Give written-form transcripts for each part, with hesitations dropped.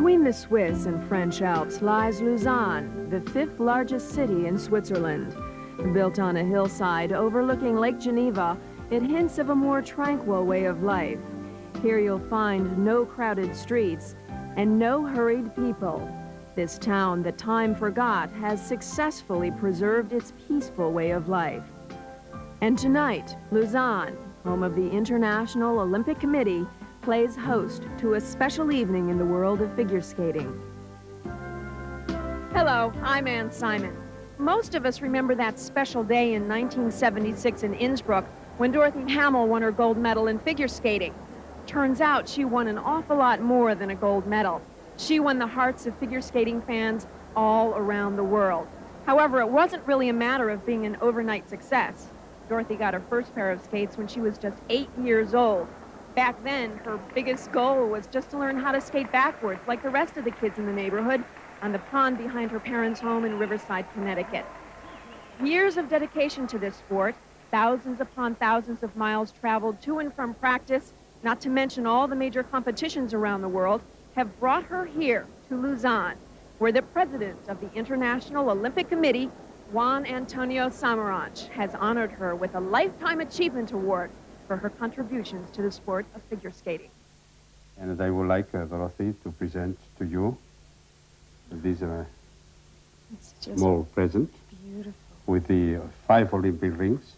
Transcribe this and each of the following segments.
Between the Swiss and French Alps lies Lausanne, the fifth largest city in Switzerland. Built on a hillside overlooking Lake Geneva, it hints of a more tranquil way of life. Here you'll find no crowded streets and no hurried people. This town that time forgot has successfully preserved its peaceful way of life. And tonight, Lausanne, home of the International Olympic Committee, plays host to a special evening in the world of figure skating. Hello, I'm Ann Simon. Most of us remember that special day in 1976 in Innsbruck when Dorothy Hamill won her gold medal in figure skating. Turns out she won an awful lot more than a gold medal. She won the hearts of figure skating fans all around the world. However, it wasn't really a matter of being an overnight success. Dorothy got her first pair of skates when she was just 8 years old. Back then, her biggest goal was just to learn how to skate backwards like the rest of the kids in the neighborhood on the pond behind her parents' home in Riverside, Connecticut. Years of dedication to this sport, thousands upon thousands of miles traveled to and from practice, not to mention all the major competitions around the world, have brought her here to Lausanne, where the president of the International Olympic Committee, Juan Antonio Samaranch, has honored her with a Lifetime Achievement Award for her contributions to the sport of figure skating. And I would like Dorothy to present to you this small present beautiful. With the 5 Olympic rings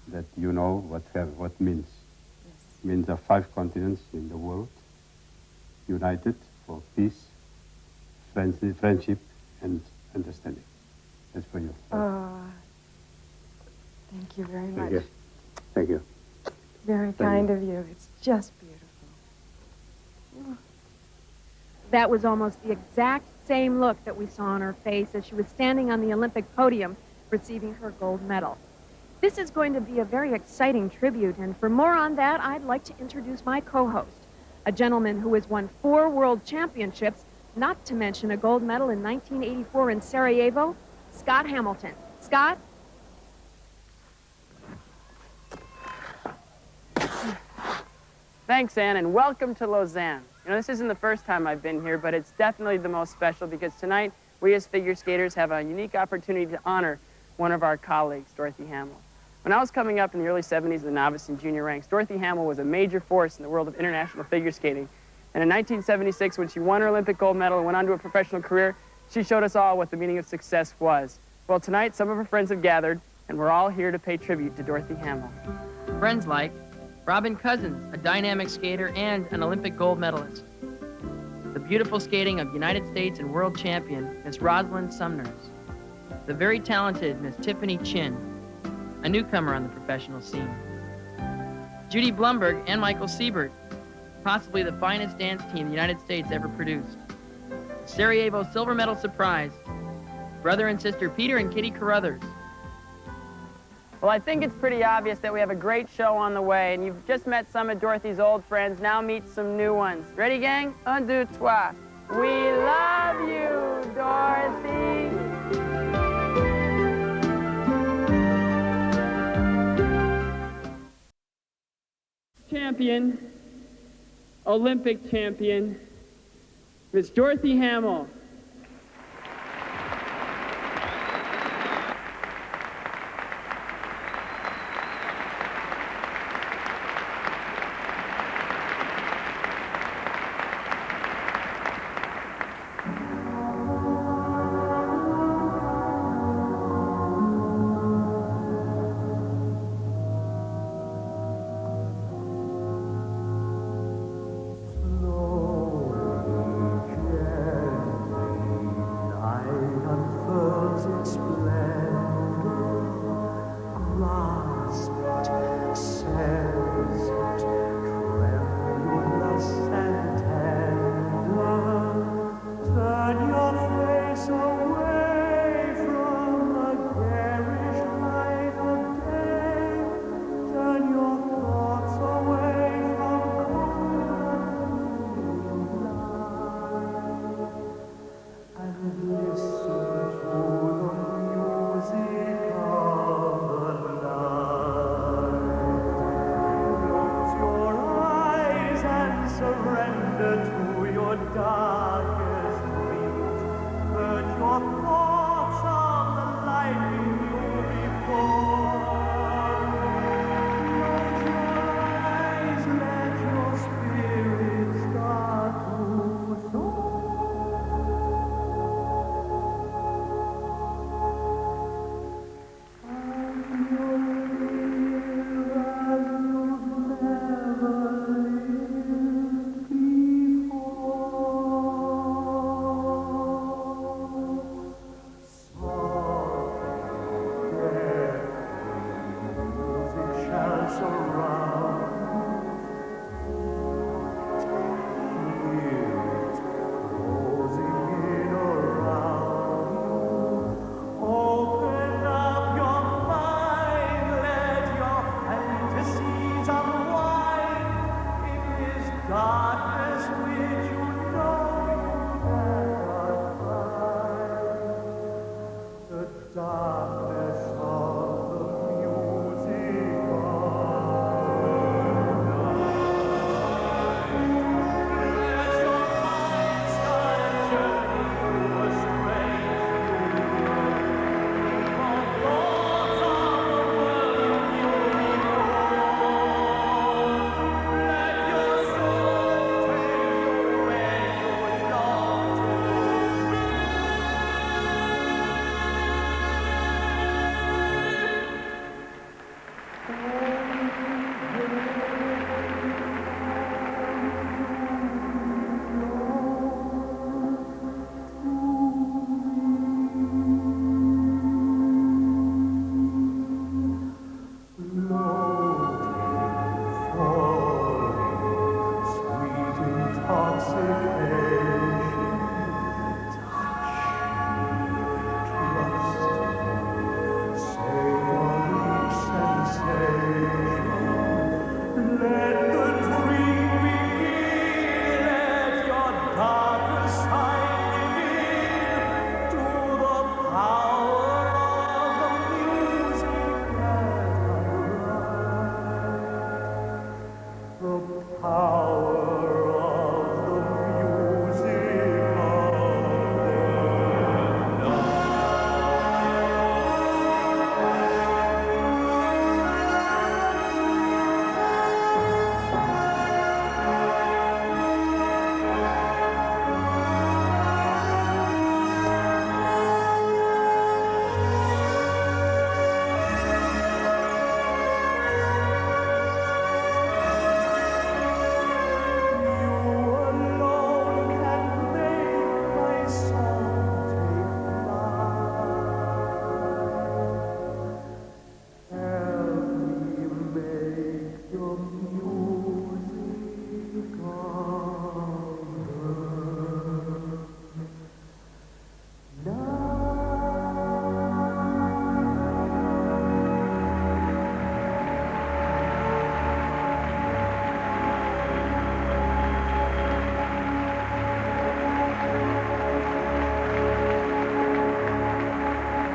that you know what means. Yes. Means the 5 continents in the world united for peace, friendship, and understanding. That's for you. Thank you very much. Thank you. Thank you. Very kind of you. It's just beautiful. That was almost the exact same look that we saw on her face as she was standing on the Olympic podium receiving her gold medal. This is going to be a very exciting tribute, and for more on that, I'd like to introduce my co-host, a gentleman who has won 4 world championships, not to mention a gold medal in 1984 in Sarajevo, Scott Hamilton. Scott? Thanks, Ann, and welcome to Lausanne. You know, this isn't the first time I've been here, but it's definitely the most special because tonight we as figure skaters have a unique opportunity to honor one of our colleagues, Dorothy Hamill. When I was coming up in the early 70s in the novice and junior ranks, Dorothy Hamill was a major force in the world of international figure skating. And in 1976, when she won her Olympic gold medal and went on to a professional career, she showed us all what the meaning of success was. Well, tonight, some of her friends have gathered, and we're all here to pay tribute to Dorothy Hamill. Friends like Robin Cousins, a dynamic skater and an Olympic gold medalist. The beautiful skating of United States and world champion, Miss Rosalynn Sumners. The very talented Miss Tiffany Chin, a newcomer on the professional scene. Judy Blumberg and Michael Seibert, possibly the finest dance team the United States ever produced. Sarajevo silver medal surprise, brother and sister Peter and Kitty Carruthers. Well, I think it's pretty obvious that we have a great show on the way, and you've just met some of Dorothy's old friends. Now meet some new ones. Ready, gang? 1, 2, 3. We love you, Dorothy. Champion, Olympic champion, Miss Dorothy Hamill.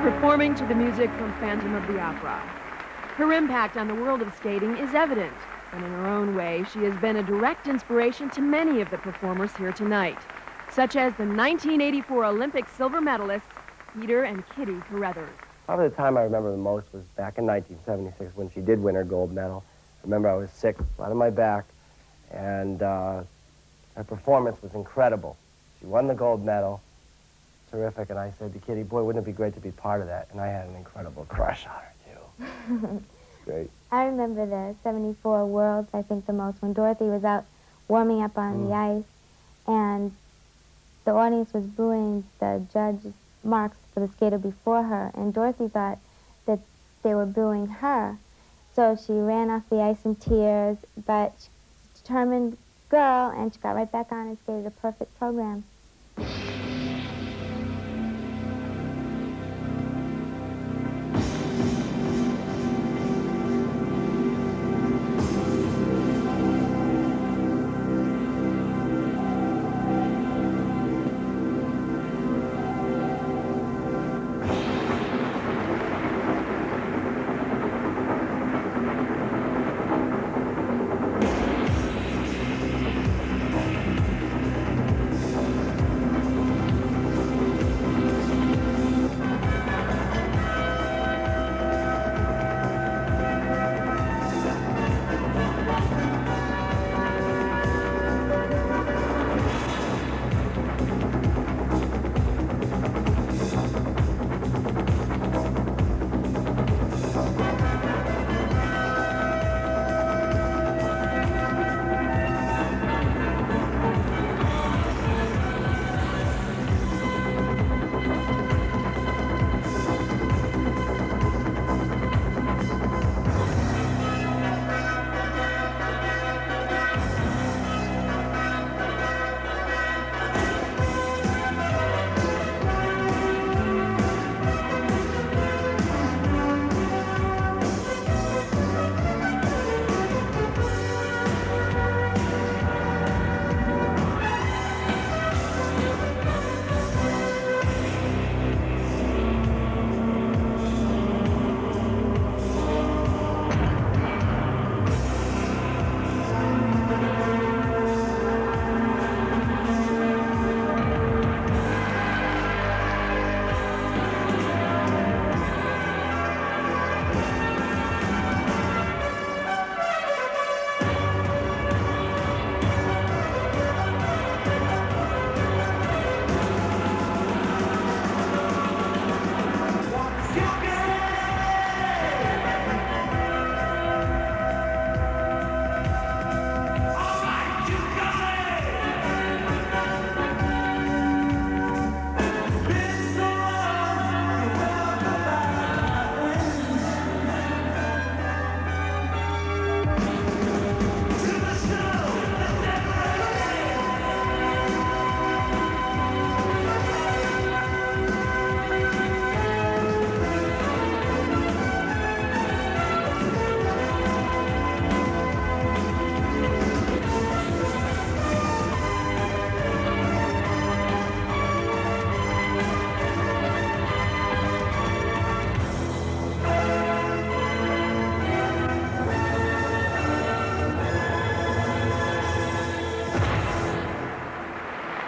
performing to the music from Phantom of the Opera. Her impact on the world of skating is evident, and in her own way, she has been a direct inspiration to many of the performers here tonight, such as the 1984 Olympic silver medalists, Peter and Kitty Carruthers. Probably the time I remember the most was back in 1976 when she did win her gold medal. I remember I was sick, flat on my back, and her performance was incredible. She won the gold medal, terrific, and I said to Kitty, boy, wouldn't it be great to be part of that? And I had an incredible crush on her, too. Great. I remember the 74 Worlds, I think the most, when Dorothy was out warming up on the ice, and the audience was booing the judge's marks for the skater before her, and Dorothy thought that they were booing her. So she ran off the ice in tears, but she's a determined girl, and she got right back on and skated a perfect program.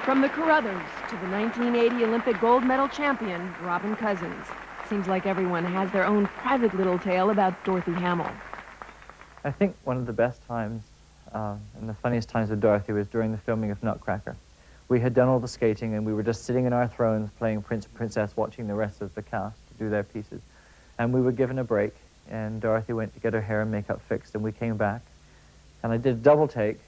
From the Carruthers to the 1980 Olympic gold medal champion, Robin Cousins. Seems like everyone has their own private little tale about Dorothy Hamill. I think one of the best times and the funniest times with Dorothy was during the filming of Nutcracker. We had done all the skating and we were just sitting in our thrones playing Prince and Princess, watching the rest of the cast do their pieces. And we were given a break, and Dorothy went to get her hair and makeup fixed, and we came back. And I did a double take,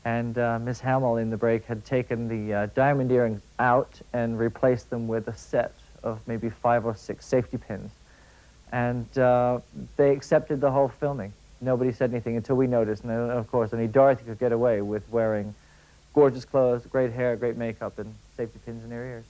and Miss Hamill in the break had taken the diamond earrings out and replaced them with a set of maybe 5 or 6 safety pins. And they accepted the whole filming. Nobody said anything until we noticed, and of course only Dorothy could get away with wearing gorgeous clothes, great hair, great makeup, and safety pins in her ears.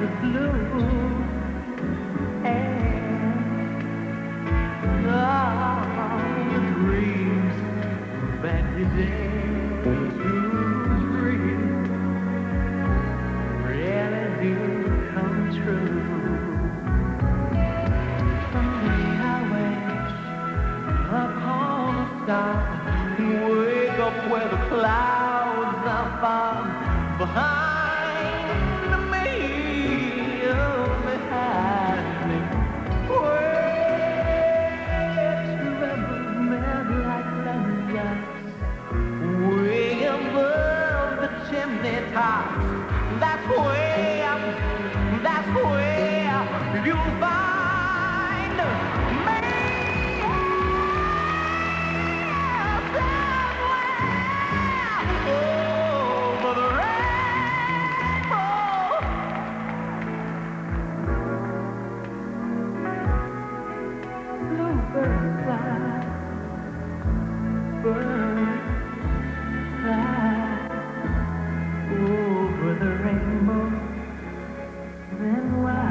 the blue and all the dreams that you dare to dream really do come true. Someday I wish upon a star, wake up where the clouds are far behind me, oh, behind me. Where trouble melt like lemon drops, way above the chimney tops. That's where you'll find me. Over the rainbow. Bluebird fly, bird fly over the rainbow. Then why?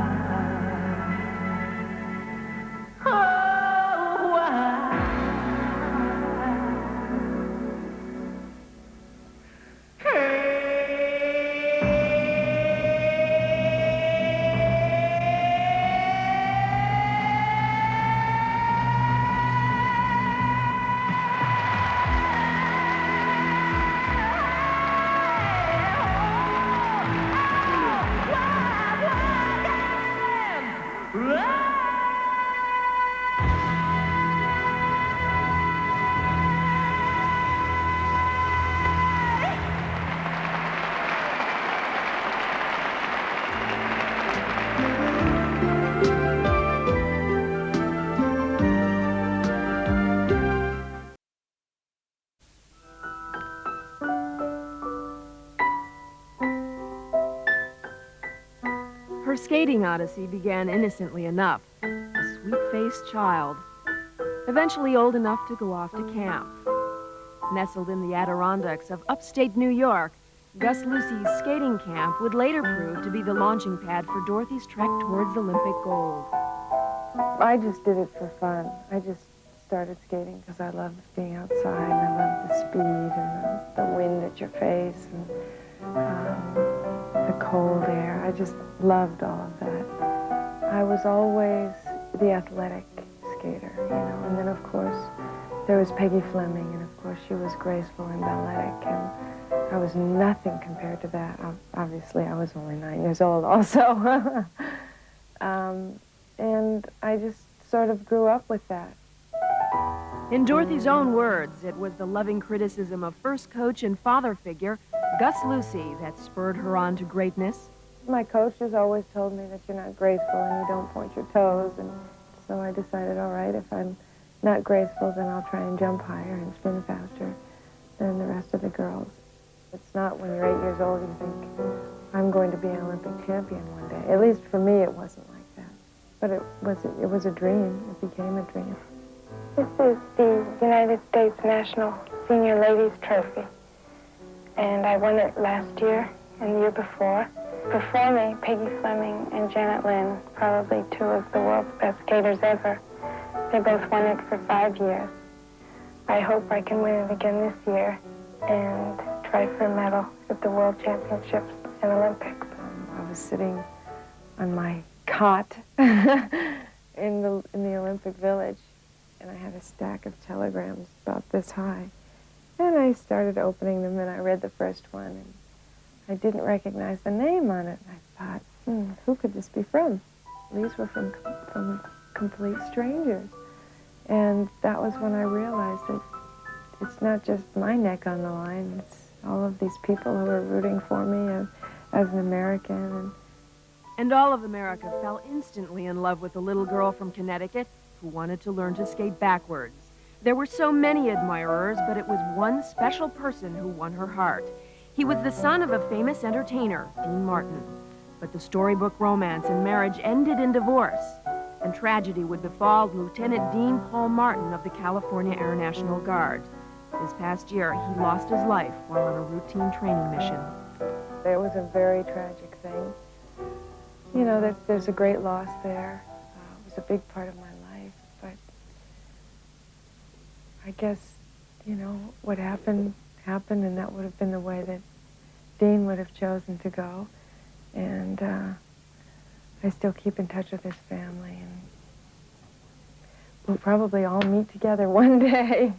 Oh, why? Her skating odyssey began innocently enough, a sweet-faced child, eventually old enough to go off to camp. Nestled in the Adirondacks of upstate New York, Gus Lucy's skating camp would later prove to be the launching pad for Dorothy's trek towards Olympic gold. I just did it for fun. I just started skating because I loved being outside, and I loved the speed and the wind at your face and the cold air. I just loved all of that. I was always the athletic skater, you know, and then of course there was Peggy Fleming, and of course she was graceful and balletic, and I was nothing compared to that. Obviously I was only 9 years old also. And I just sort of grew up with that. In Dorothy's own words, it was the loving criticism of first coach and father figure, Gus Lucy, that spurred her on to greatness. My coach has always told me that you're not graceful and you don't point your toes, and so I decided, all right, if I'm not graceful, then I'll try and jump higher and spin faster than the rest of the girls. It's not when you're 8 years old you think, I'm going to be an Olympic champion one day. At least for me, it wasn't like that. But it was a dream. It became a dream. This is the United States National Senior Ladies Trophy, and I won it last year and the year before. Before me, Peggy Fleming and Janet Lynn, probably two of the world's best skaters ever. They both won it for 5 years. I hope I can win it again this year and try for a medal at the World Championships and Olympics. I was sitting on my cot in the Olympic Village, and I had a stack of telegrams about this high. And I started opening them, and I read the first one, and I didn't recognize the name on it. I thought, who could this be from? These were from complete strangers. And that was when I realized that it's not just my neck on the line, it's all of these people who are rooting for me as an American. And all of America fell instantly in love with the little girl from Connecticut who wanted to learn to skate backwards. There were so many admirers, but it was one special person who won her heart. He was the son of a famous entertainer, Dean Martin. But the storybook romance and marriage ended in divorce, and tragedy would befall Lieutenant Dean Paul Martin of the California Air National Guard. This past year, he lost his life while on a routine training mission. It was a very tragic thing. you know, there's a great loss there. It was a big part of my life, but I guess, you know, what happened, happened, and that would have been the way that Dean would have chosen to go. And I still keep in touch with his family, and we'll probably all meet together one day.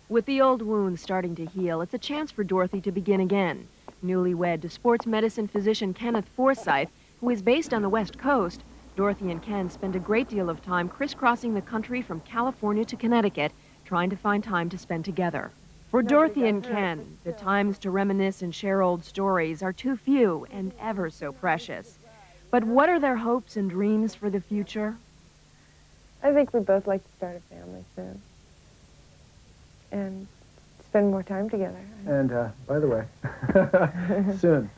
With the old wound starting to heal, it's a chance for Dorothy to begin again. Newlywed to sports medicine physician Kenneth Forsythe, who is based on the West Coast, Dorothy and Ken spend a great deal of time crisscrossing the country from California to Connecticut, trying to find time to spend together. For Dorothy and Ken, the times to reminisce and share old stories are too few and ever so precious. But what are their hopes and dreams for the future? I think we both like to start a family soon. And spend more time together. And, by the way, soon.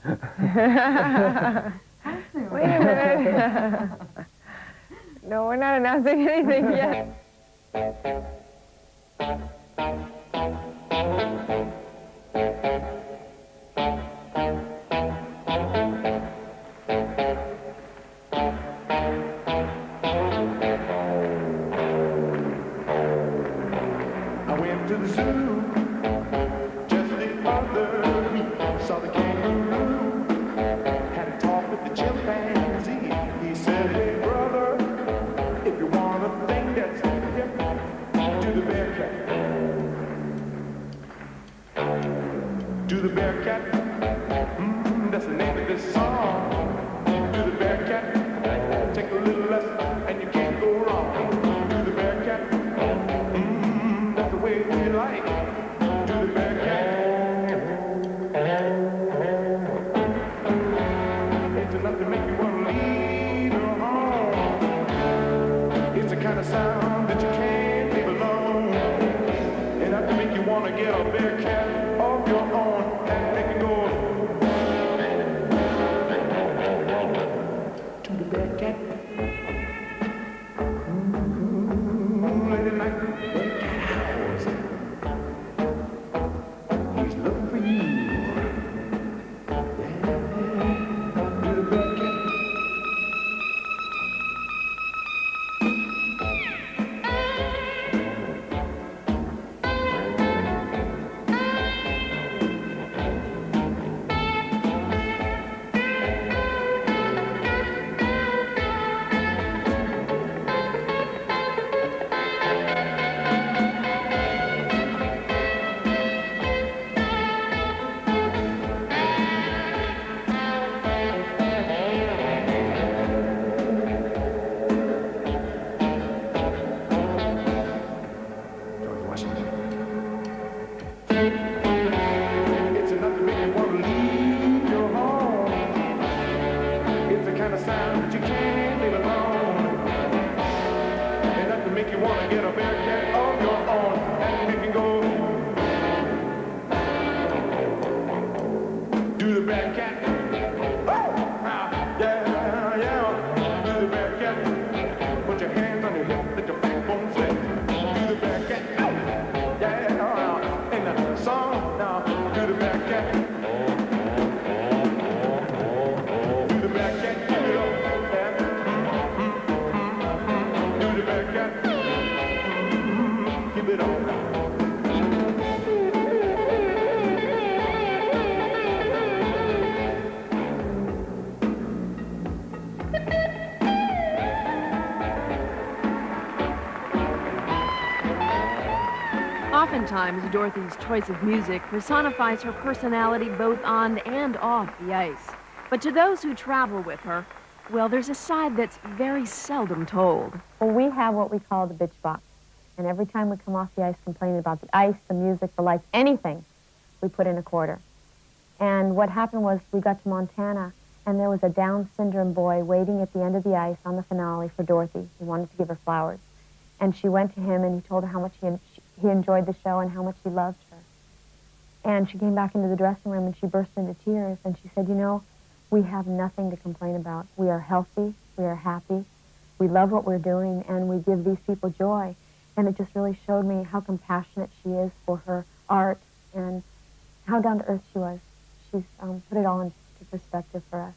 Wait a minute. No, we're not announcing anything yet. I went to the zoo just the other week. Saw the kangaroo, had a talk with the chimpanzee. He said, hey brother, if you want a thing that's hip, do the bear cat. Do the bear cat. That's the name of this song. Do the bear cat. Take a little lesson and you can't go wrong. Do the bear cat. That's the way we like. Do the bear cat. It's enough to make you want to leave your home. It's the kind of sound that you can't leave alone. Enough to make you want to get a bear cat of your own and make it go. To the bear cat. Lady like the bear cat house. He's looking for you. Yeah. To the bear cat. George Washington. It's enough to make you want to leave your home. It's the kind of sound that you can't leave alone. Enough to make you want to get a bear cat of your own and make it go. Do the bear cat. Yeah, yeah. Do the bear cat. Put your hands on your hip, let your backbone flex. Do the bear cat. Yeah, in the song now. Do the bear cat. Do the bear cat. Give it up. Yeah. Do the bear cat. Give it up. Oftentimes, Dorothy's choice of music personifies her personality both on and off the ice. But to those who travel with her, well, there's a side that's very seldom told. Well, we have what we call the bitch box. And every time we come off the ice complaining about the ice, the music, the lights, anything, we put in a quarter. And what happened was we got to Montana, and there was a Down syndrome boy waiting at the end of the ice on the finale for Dorothy. He wanted to give her flowers. And she went to him, and he told her how much he enjoyed the show and how much he loved her. And she came back into the dressing room, and she burst into tears, and she said, you know, we have nothing to complain about. We are healthy. We are happy. We love what we're doing, and we give these people joy. And it just really showed me how compassionate she is for her art and how down to earth she was. She's put it all into perspective for us.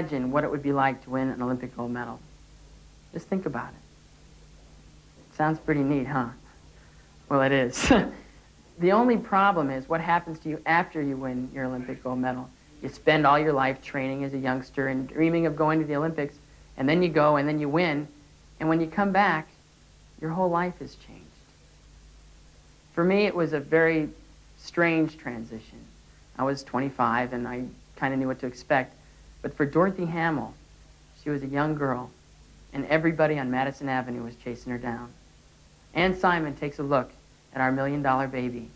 imagine what it would be like to win an Olympic gold medal. Just think about it. Sounds pretty neat, huh? Well, it is. The only problem is what happens to you after you win your Olympic gold medal. You spend all your life training as a youngster and dreaming of going to the Olympics, and then you go and then you win, and when you come back, your whole life has changed. For me, it was a very strange transition. I was 25 and I kind of knew what to expect, but for Dorothy Hamill, she was a young girl, and everybody on Madison Avenue was chasing her down. Ann Simon takes a look at our $1 million baby.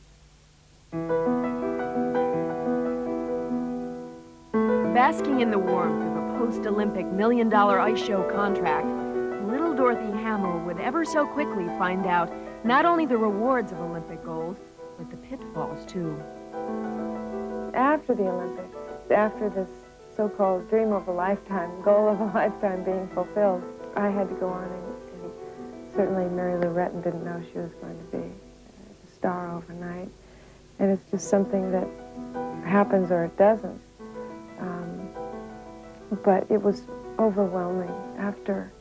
Basking in the warmth of a post-Olympic $1 million ice show contract, little Dorothy Hamill would ever so quickly find out not only the rewards of Olympic gold, but the pitfalls too. After the Olympics, after this so-called dream of a lifetime, goal of a lifetime being fulfilled, I had to go on and certainly Mary Lou Retton didn't know she was going to be a star overnight. And it's just something that happens or it doesn't. But it was overwhelming. After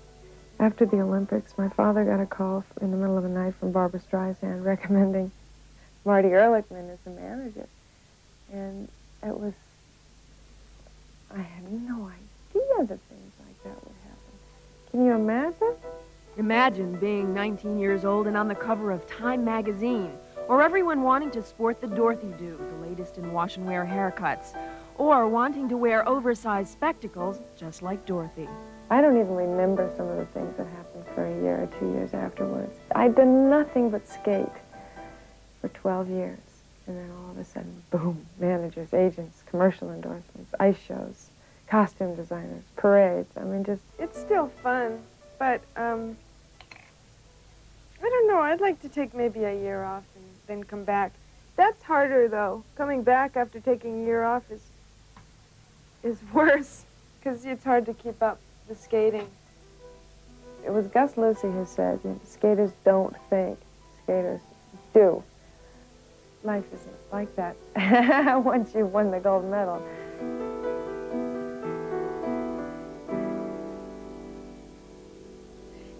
the Olympics, my father got a call in the middle of the night from Barbra Streisand recommending Marty Ehrlichman as the manager. And it was, I had no idea that things like that would happen. Can you imagine? Imagine being 19 years old and on the cover of Time magazine, or everyone wanting to sport the Dorothy do, the latest in wash and wear haircuts, or wanting to wear oversized spectacles just like Dorothy. I don't even remember some of the things that happened for a year or 2 years afterwards. I'd done nothing but skate for 12 years. And then all of a sudden, boom, managers, agents, commercial endorsements, ice shows, costume designers, parades. I mean, just, it's still fun, but I don't know, I'd like to take maybe a year off and then come back. That's harder, though. Coming back after taking a year off is worse, because it's hard to keep up the skating. It was Gus Lucy who said, you know, skaters don't think, skaters do. Life isn't like that once you've won the gold medal.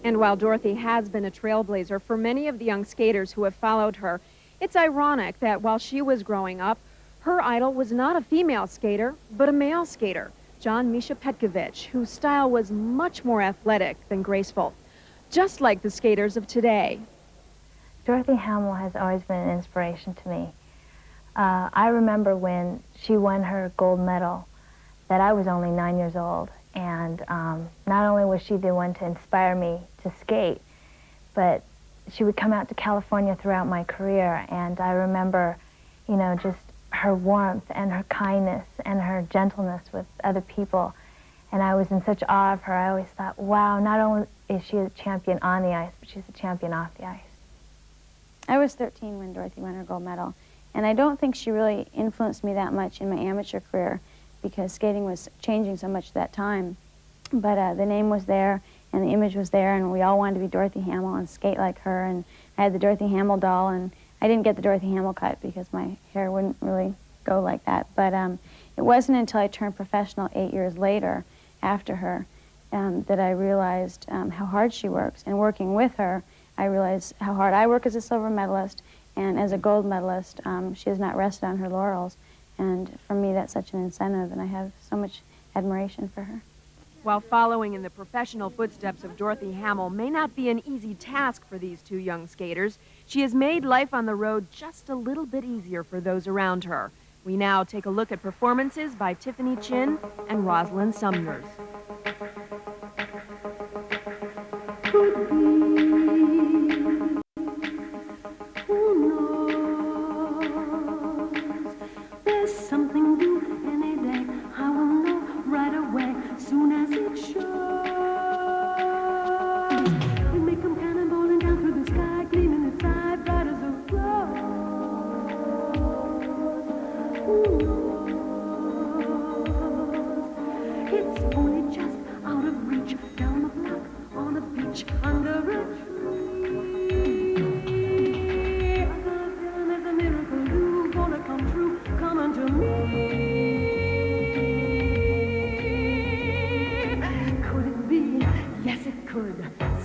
And while Dorothy has been a trailblazer for many of the young skaters who have followed her, it's ironic that while she was growing up, her idol was not a female skater, but a male skater, John Misha Petkovich, whose style was much more athletic than graceful, just like the skaters of today. Dorothy Hamill has always been an inspiration to me. I remember when she won her gold medal that I was only 9 years old, and not only was she the one to inspire me to skate, but she would come out to California throughout my career, and I remember, you know, just her warmth and her kindness and her gentleness with other people, and I was in such awe of her. I always thought, wow, not only is she a champion on the ice, but she's a champion off the ice. I was 13 when Dorothy won her gold medal, and I don't think she really influenced me that much in my amateur career because skating was changing so much at that time. But the name was there, and the image was there, and we all wanted to be Dorothy Hamill and skate like her, and I had the Dorothy Hamill doll, and I didn't get the Dorothy Hamill cut because my hair wouldn't really go like that. But it wasn't until I turned professional 8 years later, after her, that I realized how hard she works. And working with her, I realized how hard I work as a silver medalist, and as a gold medalist, she has not rested on her laurels. And for me, that's such an incentive, and I have so much admiration for her. While following in the professional footsteps of Dorothy Hamill may not be an easy task for these two young skaters, she has made life on the road just a little bit easier for those around her. We now take a look at performances by Tiffany Chin and Rosalynn Sumners. There's something new any day. I will know right away, soon as it shows. We may come cannonballing down through the sky, gleaming inside, bright as a rose. Who knows? It's only just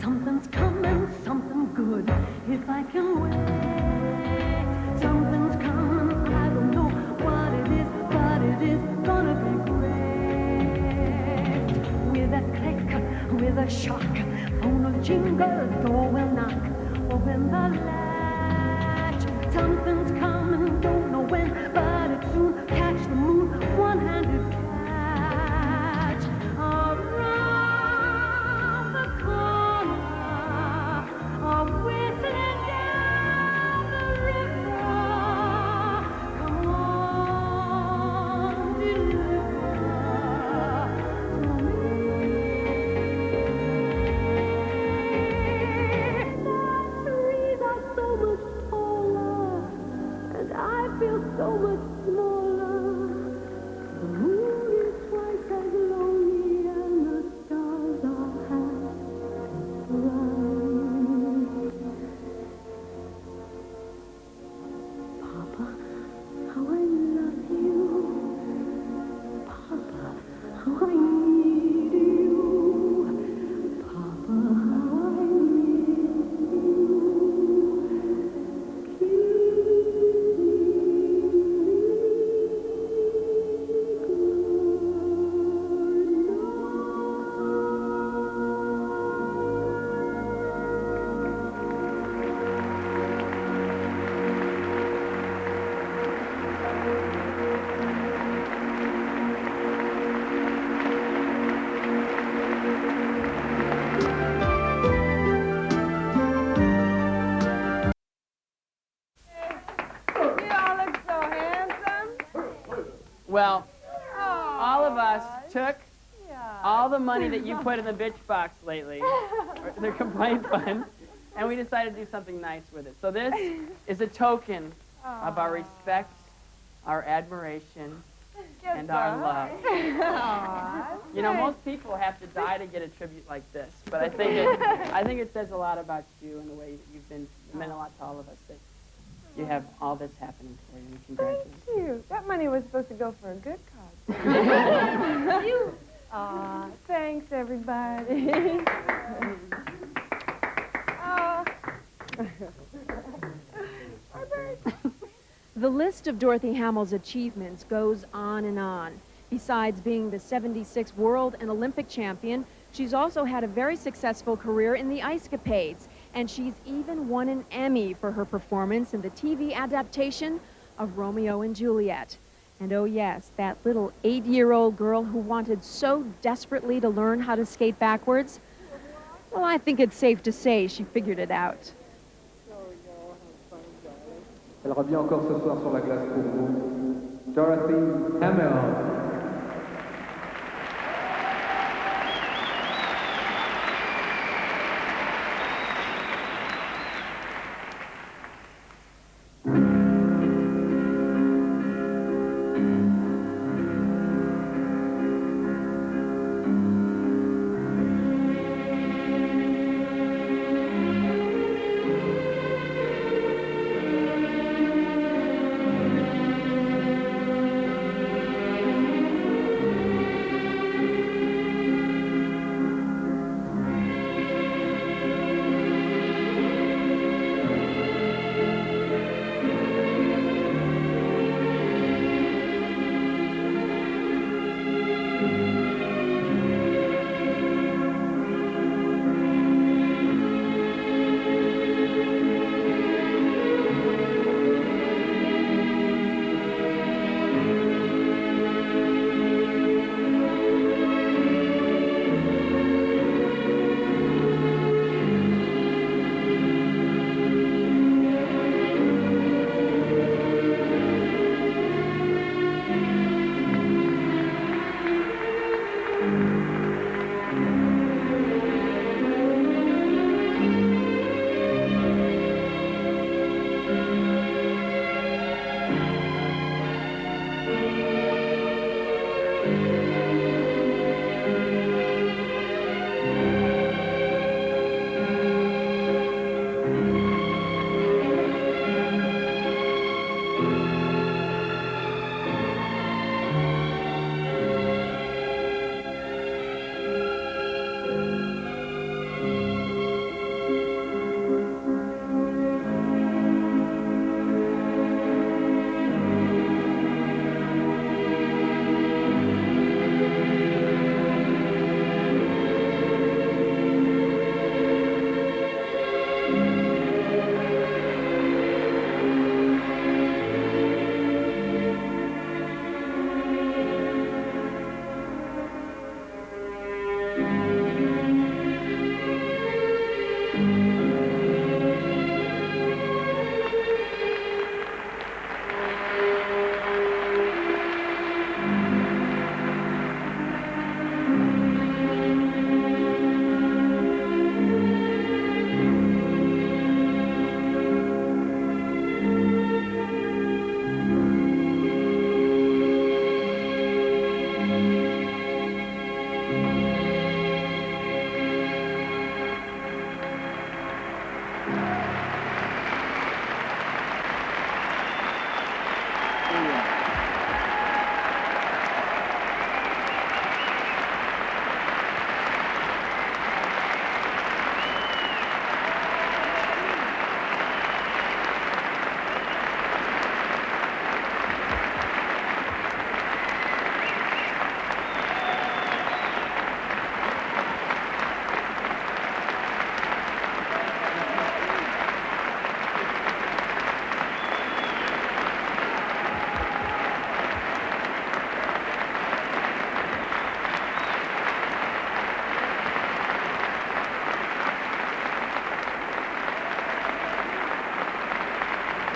Something's coming, something good. If I can wait, something's coming. I don't know what it is, but it is gonna be great. With a click, with a shock, phone will jingle, door will knock. Open the latch. Something's coming, don't know when, but it soon. Catch the moon, one-handed catch. Around the corner, whistling down the river. Come on, deliver to me. The trees are so much taller, and I feel so much smaller. The moon is twice as lonely, and the stars are half bright. Papa, how I love you. Papa, how I need you. Papa, how I miss you. Well, all of us took all the money that you put in the bitch box lately, or the complaint fund, and we decided to do something nice with it. So this is a token of our respect, our admiration, and our love. You know, most people have to die to get a tribute like this, but I think it says a lot about you and the way that you've been. It meant a lot to all of us that you have all this happening for you, and congratulations. Thank you. That money was supposed to go for a good cause. You. Aw, thanks, everybody. The list of Dorothy Hamill's achievements goes on and on. Besides being the 76th world and Olympic champion, she's also had a very successful career in the ice capades, and she's even won an Emmy for her performance in the TV adaptation of Romeo and Juliet. And oh yes, that little 8-year-old girl who wanted so desperately to learn how to skate backwards, well, I think it's safe to say she figured it out. Elle revient encore ce soir sur la glace pour vous, Dorothy Hamill.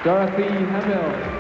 Dorothy Hamill.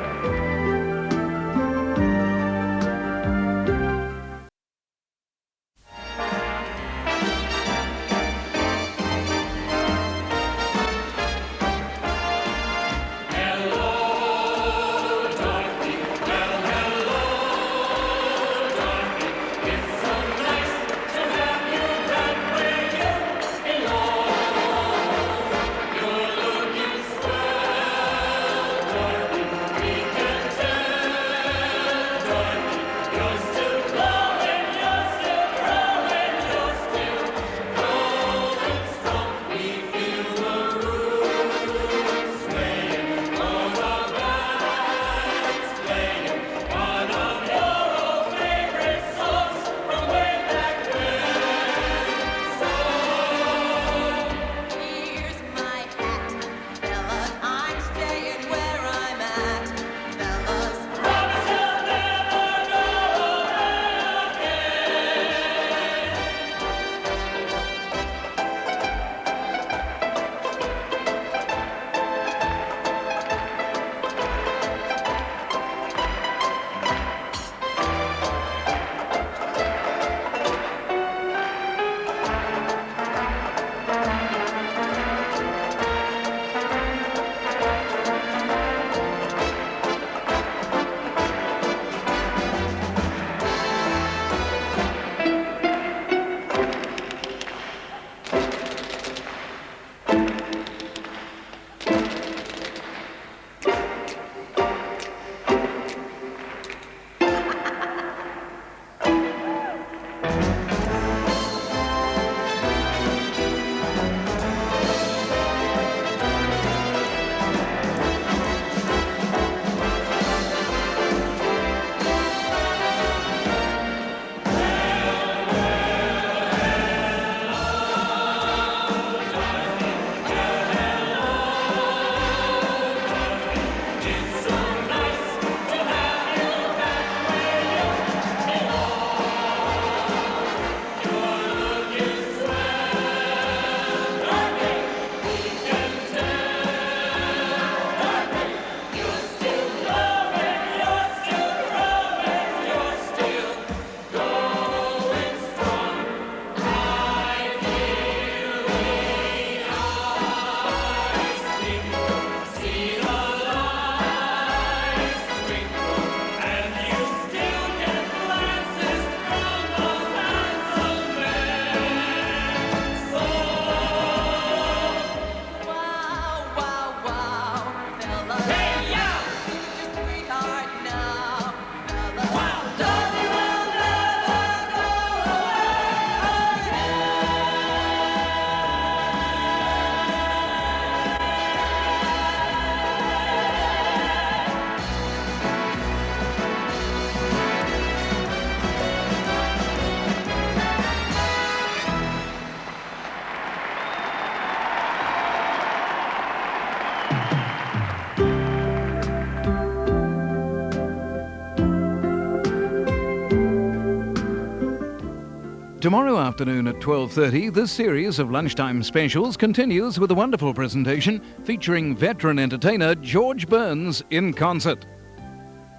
Tomorrow afternoon at 12:30, this series of lunchtime specials continues with a wonderful presentation featuring veteran entertainer George Burns in concert.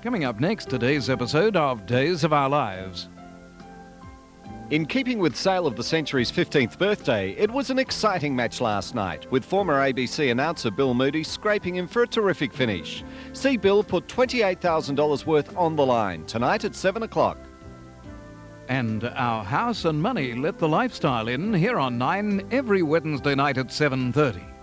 Coming up next, today's episode of Days of Our Lives. In keeping with Sale of the Century's 15th birthday, it was an exciting match last night, with former ABC announcer Bill Moody scraping in for a terrific finish. See Bill put $28,000 worth on the line tonight at 7 o'clock. And Our House and Money Let the Lifestyle In here on 9 every Wednesday night at 7:30.